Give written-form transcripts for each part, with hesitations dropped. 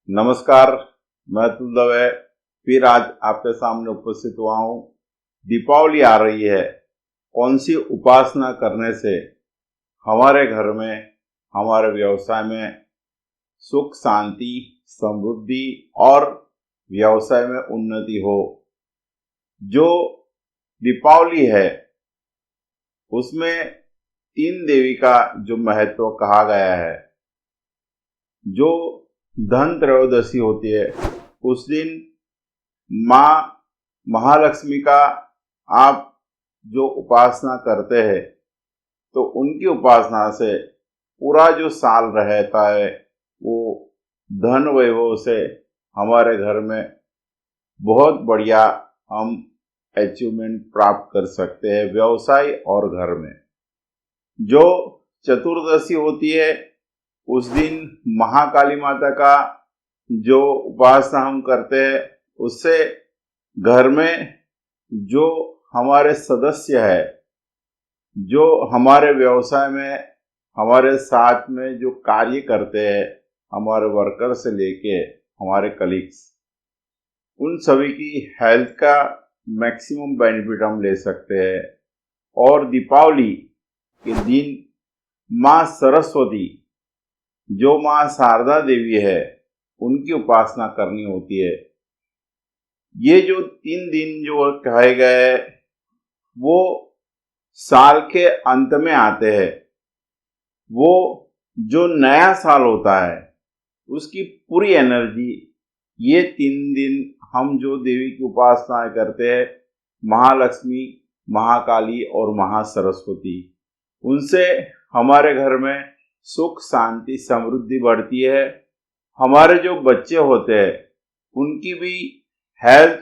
नमस्कार, मैं अतुल दवे फिर आज आपके सामने उपस्थित हुआ हूँ। दीपावली आ रही है। कौन सी उपासना करने से हमारे घर में, हमारे व्यवसाय में सुख, शांति, समृद्धि और व्यवसाय में उन्नति हो। जो दीपावली है उसमें तीन देवी का जो महत्व कहा गया है। जो धन त्रयोदशी होती है उस दिन माँ महालक्ष्मी का आप जो उपासना करते हैं तो उनकी उपासना से पूरा जो साल रहता है वो धन वैभव से हमारे घर में बहुत बढ़िया हम अचीवमेंट प्राप्त कर सकते हैं व्यवसाय और घर में। जो चतुर्दशी होती है उस दिन महाकाली माता का जो उपासना हम करते हैं उससे घर में जो हमारे सदस्य है, जो हमारे व्यवसाय में हमारे साथ में जो कार्य करते हैं, हमारे वर्कर से लेके हमारे कलीग्स, उन सभी की हेल्थ का मैक्सिमम बेनिफिट हम ले सकते हैं। और दीपावली के दिन माँ सरस्वती, जो माँ शारदा देवी है, उनकी उपासना करनी होती है। ये जो 3 दिन जो कहे गए वो साल के अंत में आते हैं। वो जो नया साल होता है उसकी पूरी एनर्जी ये 3 दिन हम जो देवी की उपासना करते हैं, महालक्ष्मी, महाकाली और महासरस्वती, उनसे हमारे घर में सुख, शांति, समृद्धि बढ़ती है। हमारे जो बच्चे होते हैं उनकी भी हेल्थ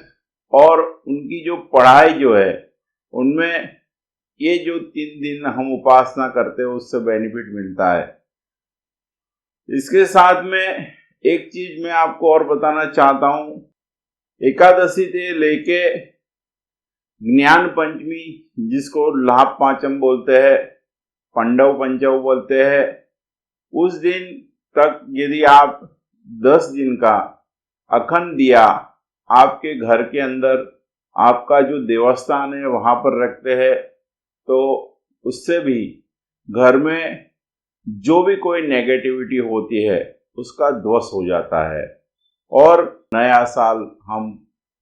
और उनकी जो पढ़ाई जो है उनमें ये जो 3 दिन हम उपासना करते हैं उससे बेनिफिट मिलता है। इसके साथ में एक चीज मैं आपको और बताना चाहता हूँ। एकादशी से लेके ज्ञान पंचमी, जिसको लाभ पांचम बोलते हैं, पांडव पंचम बोलते हैं, उस दिन तक यदि आप 10 दिन का अखंड दिया आपके घर के अंदर, आपका जो देवस्थान है वहां पर रखते हैं तो उससे भी घर में जो भी कोई नेगेटिविटी होती है उसका ध्वंस हो जाता है और नया साल हम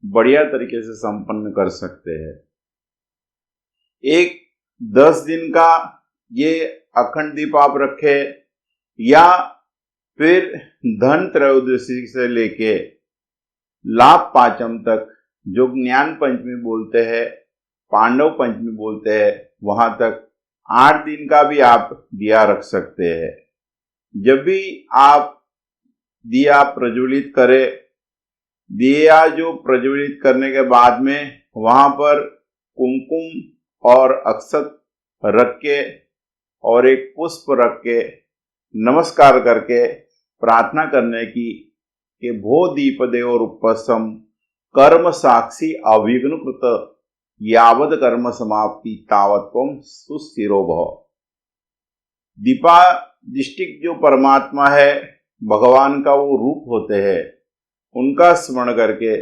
बढ़िया तरीके से संपन्न कर सकते हैं। एक 10 दिन का ये अखंड दीप आप रखे या फिर धन त्रयोदशी से लेके लाभ पांचम तक, जो ज्ञान पंचमी बोलते हैं, पांडव पंचमी बोलते हैं, वहां तक 8 दिन का भी आप दिया रख सकते हैं। जब भी आप दिया प्रज्वलित करें, दिया जो प्रज्वलित करने के बाद में वहां पर कुमकुम और अक्षत रख के और एक पुष्प रख के नमस्कार करके प्रार्थना करने की कि भो दीप देव उपस्सम कर्म साक्षी अविघ्न कृत यावद कर्म समाप्ति तावत्वम सुस्थिरो भव। दीपा दृष्टिक जो परमात्मा है, भगवान का वो रूप होते हैं, उनका स्मरण करके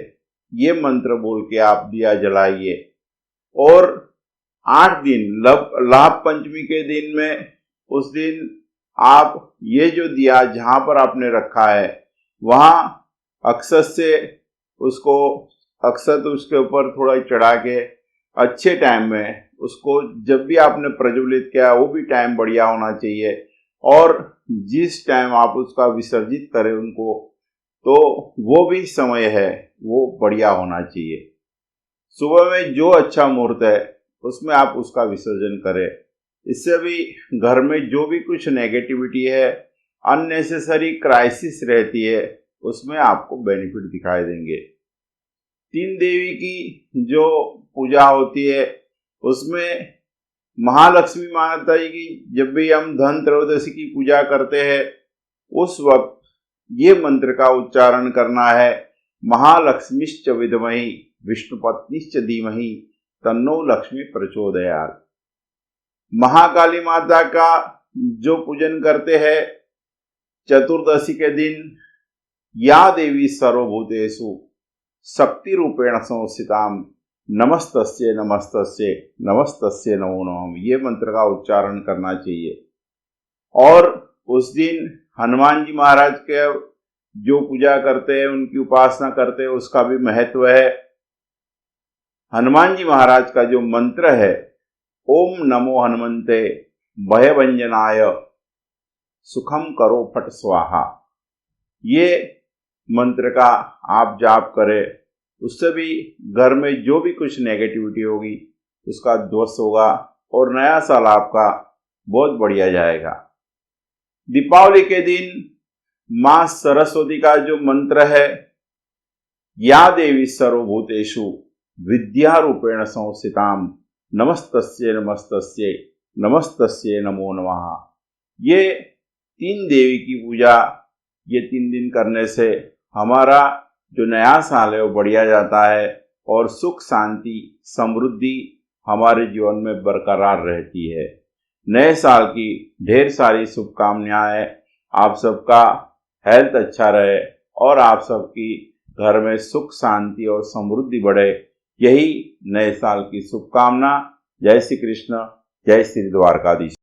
ये मंत्र बोल के आप दिया जलाइए। और 8 दिन लाभ पंचमी के दिन में, उस दिन आप ये जो दिया जहां पर आपने रखा है वहां अक्षत से उसको अक्षत उसके ऊपर थोड़ा चढ़ा के अच्छे टाइम में उसको, जब भी आपने प्रज्वलित किया वो भी टाइम बढ़िया होना चाहिए और जिस टाइम आप उसका विसर्जित करें उनको तो वो भी समय है वो बढ़िया होना चाहिए। सुबह में जो अच्छा मुहूर्त है उसमें आप उसका विसर्जन करें। इससे भी घर में जो भी कुछ नेगेटिविटी है, अननेसेसरी क्राइसिस रहती है, उसमें आपको बेनिफिट दिखाई देंगे। 3 देवी की जो पूजा होती है उसमें महालक्ष्मी माता जी की जब भी हम धन त्रयोदशी की पूजा करते हैं उस वक्त ये मंत्र का उच्चारण करना है, महालक्ष्मीश्च विद्महि विष्णुपत्नीश्च धीमहि तन्नो लक्ष्मी प्रचोदयात्। महाकाली माता का जो पूजन करते हैं चतुर्दशी के दिन, या देवी सर्वभूतेषु शक्ति रूपेण संस्थितां नमस्तस्ये नमस्तस्ये नमस्तस्ये नमो नमः, ये मंत्र का उच्चारण करना चाहिए। और उस दिन हनुमान जी महाराज के जो पूजा करते हैं, उनकी उपासना करते हैं, उसका भी महत्व है। हनुमान जी महाराज का जो मंत्र है, ओम नमो हनुमंते भयभंजनाय सुखम करो फट स्वाहा, ये मंत्र का आप जाप करें, उससे भी घर में जो भी कुछ नेगेटिविटी होगी उसका ध्वस्त होगा और नया साल आपका बहुत बढ़िया जाएगा। दीपावली के दिन मां सरस्वती का जो मंत्र है, या देवी सर्वभूतेषु विद्या रूपेण संस्थितां नमस्तस्ये नमस्तस्ये नमस्तस्ये नमो नमः, ये 3 देवी की पूजा ये 3 दिन करने से हमारा जो नया साल है वो बढ़िया जाता है और सुख शांति समृद्धि हमारे जीवन में बरकरार रहती है। नए साल की ढेर सारी शुभकामनाएं, आप सबका हेल्थ अच्छा रहे और आप सबकी घर में सुख शांति और समृद्धि बढ़े, यही नए साल की शुभकामना। जय श्री कृष्ण, जय श्री द्वारकाधीश।